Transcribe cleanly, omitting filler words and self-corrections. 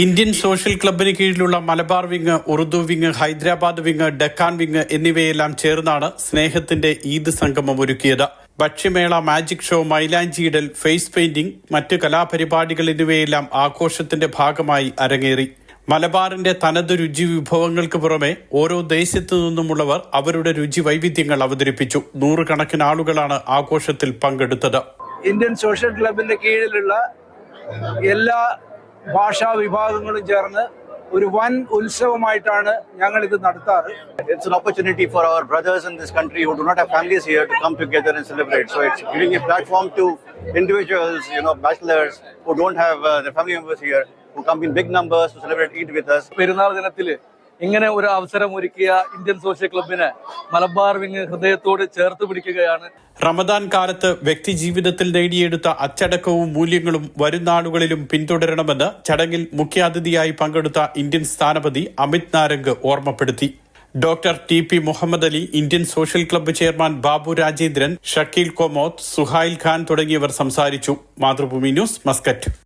Indian social ക്ലബിന് കീഴിലുള്ള Malabar wing, Urdu wing, Hyderabad wing, Deccan wing എന്നിവയെല്ലാം ചേർന്നാണ് സ്നേഹത്തിന്റെ ഈദ് സംഗമം ഒരുക്കിയത്. ഭക്ഷ്യമേള, മാജിക് ഷോ, മൈലാഞ്ചിയിടൽ, ഫേസ് പെയിന്റിംഗ്, മറ്റ് കലാപരിപാടികൾ എന്നിവയെല്ലാം ആഘോഷത്തിന്റെ ഭാഗമായി അരങ്ങേറി. മലബാറിന്റെ തനത് രുചി വിഭവങ്ങൾക്ക് പുറമെ ഓരോ ദേശത്തു നിന്നുമുള്ളവർ അവരുടെ രുചി വൈവിധ്യങ്ങൾ അവതരിപ്പിച്ചു. നൂറുകണക്കിന് ആളുകളാണ് ആഘോഷത്തിൽ പങ്കെടുത്തത്. ഇന്ത്യൻ സോഷ്യൽ ക്ലബിന്റെ കീഴിലുള്ള എല്ലാ ഭാഷാ വിഭാഗങ്ങളും ചേർന്ന് ഒരു വൻ ഉത്സവമായിട്ടാണ് ഞങ്ങൾ ഇത് നടത്താറ്. It's an opportunity for our brothers in this country who do not have families here to come together and celebrate. So it's giving a platform to individuals, bachelors who don't have their family members here, who come in big numbers to celebrate Eid with us. പെരുന്നാൾ ദിനത്തിൽ ഇങ്ങനെ ഒരു അവസരം ഒരുക്കിയ Indian social ക്ലബിനെ Malabar wing ഹൃദയത്തോട് ചേർത്ത് പിടിക്കുകയാണ്. റമദാൻ കാലത്ത് വ്യക്തി ജീവിതത്തിൽ നേടിയെടുത്ത അച്ചടക്കവും മൂല്യങ്ങളും വരും നാളുകളിലും പിന്തുടരണമെന്ന് ചടങ്ങിൽ മുഖ്യാതിഥിയായി പങ്കെടുത്ത ഇന്ത്യൻ സ്ഥാനപതി അമിത് നാരംഗ് ഓർമ്മപ്പെടുത്തി. Doctor T P. Muhammad Ali, Indian social club chairman Babu Rajendran, Shakeel Komoth, Suhail Khan തുടങ്ങിയവർ സംസാരിച്ചു. Mathrubhumi news, Muscat.